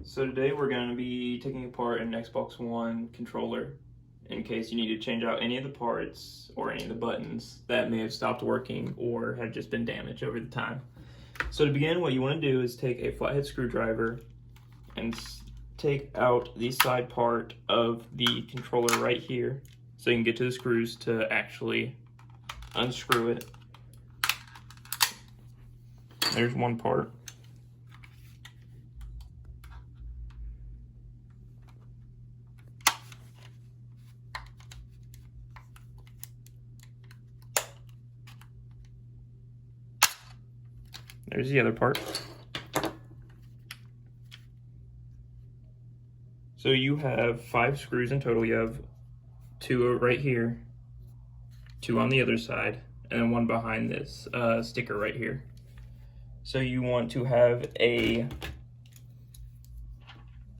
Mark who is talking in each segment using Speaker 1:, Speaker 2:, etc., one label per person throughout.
Speaker 1: So today we're going to be taking apart an Xbox One controller in case you need to change out any of the parts or any of the buttons that may have stopped working or have just been damaged over the time. So to begin, what you want to do is take a flathead screwdriver and take out the side part of the controller right here so you can get to the screws to actually unscrew it. There's one part. There's the other part. So you have 5 screws in total. You have 2 right here, 2 on the other side, and then 1 behind this sticker right here. So you want to have a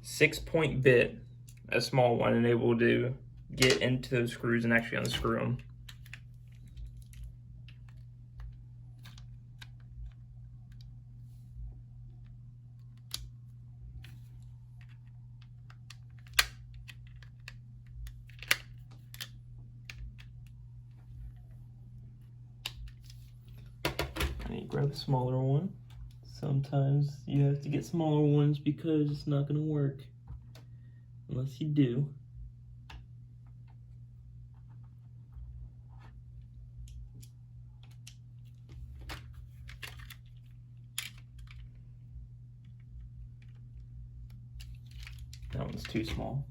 Speaker 1: 6-point bit, a small one, and able to get into those screws and actually unscrew them. And you grab a smaller one. Sometimes you have to get smaller ones because it's not going to work unless you do. That one's too small.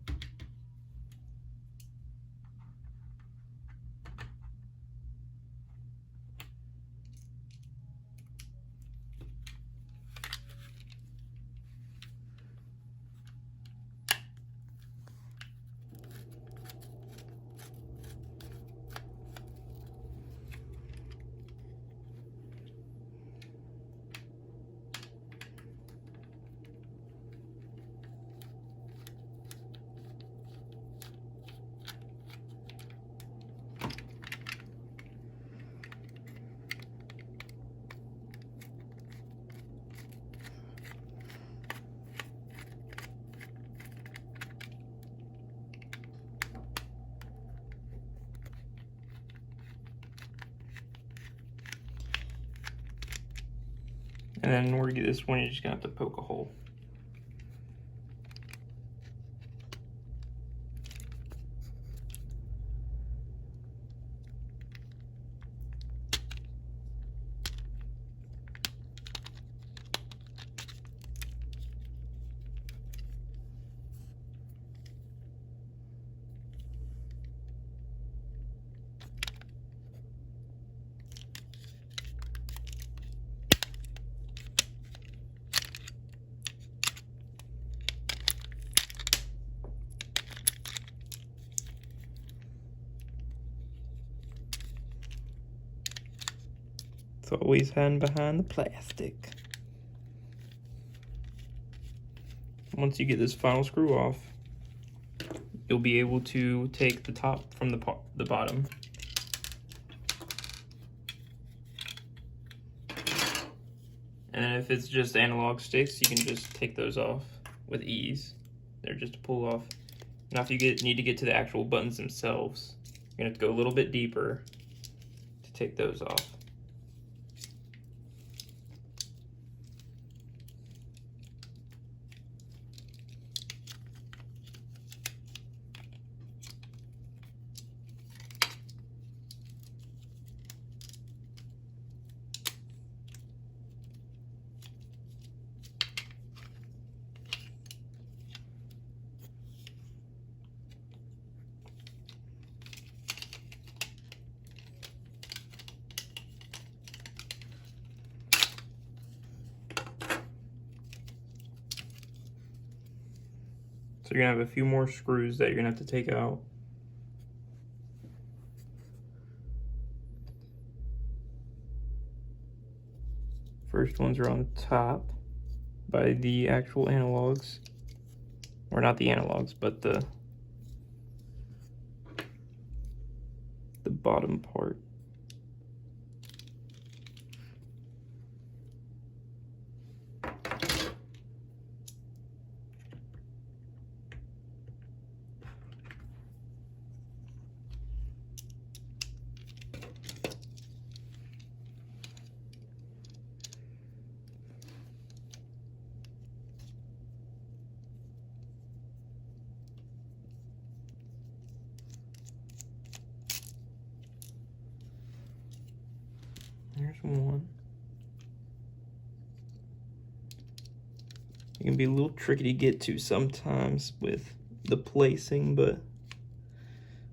Speaker 1: And then in order to get this one, you're just gonna have to poke a hole. It's always hiding behind the plastic. Once you get this final screw off, you'll be able to take the top from the bottom. And if it's just analog sticks, you can just take those off with ease. They're just to pull off. Now if you need to get to the actual buttons themselves, you're gonna have to go a little bit deeper to take those off. So you're gonna have a few more screws that you're gonna have to take out. First ones are on the top by the actual analogs, or not the analogs, but the bottom part. There's one. It can be a little tricky to get to sometimes with the placing, but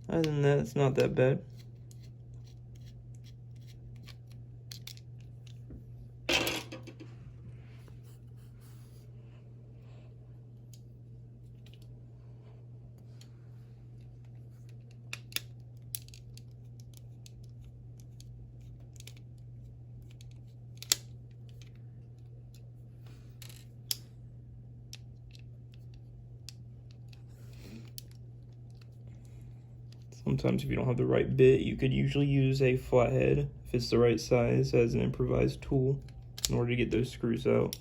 Speaker 1: other than that, it's not that bad. Sometimes if you don't have the right bit, you could usually use a flathead, if it's the right size, as an improvised tool in order to get those screws out.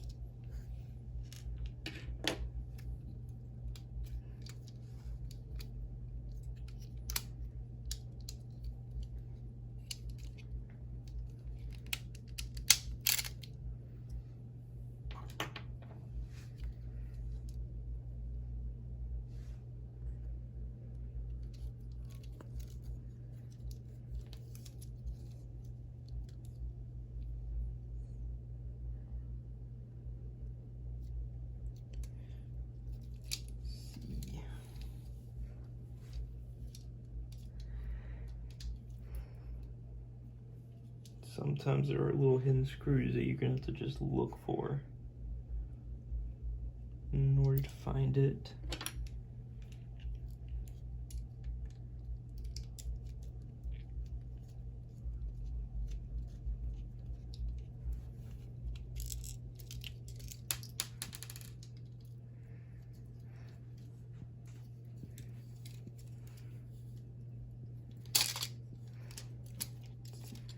Speaker 1: Sometimes there are little hidden screws that you're gonna have to just look for in order to find it.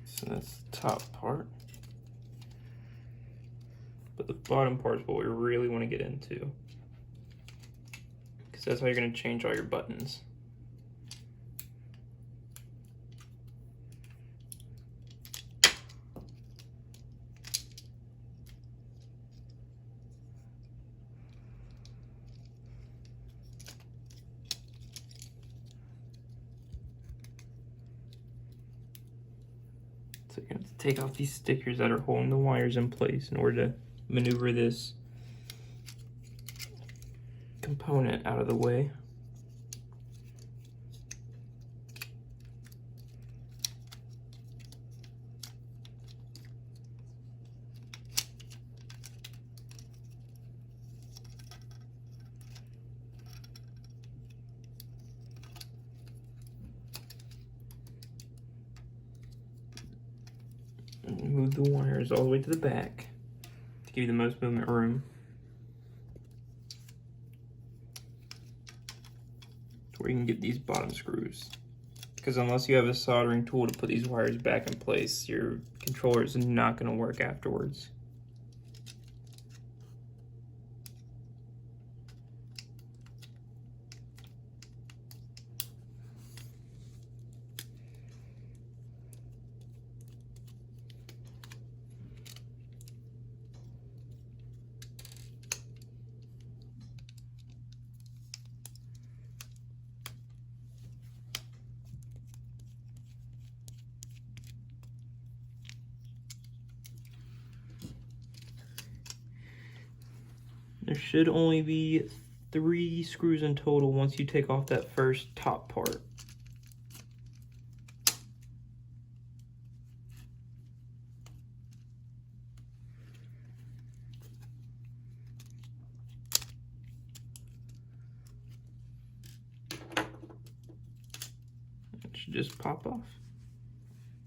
Speaker 1: So that's the top part. But the bottom part is what we really want to get into, because that's how you're going to change all your buttons. So you're going to have to take off these stickers that are holding the wires in place in order to maneuver this component out of the way. And move the wires all the way to the back to give you the most movement room. To where you can get these bottom screws. Because unless you have a soldering tool to put these wires back in place, your controller is not going to work afterwards. There should only be 3 screws in total once you take off that first top part. It should just pop off.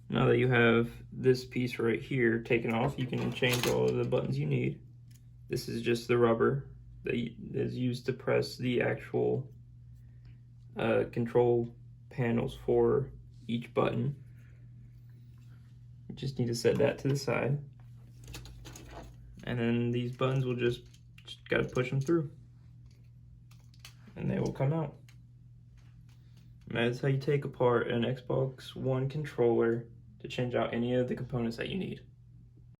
Speaker 1: Now that you have this piece right here taken off, you can change all of the buttons you need. This is just the rubber that is used to press the actual control panels for each button. You just need to set that to the side. And then these buttons will just gotta push them through. And they will come out. And that's how you take apart an Xbox One controller to change out any of the components that you need.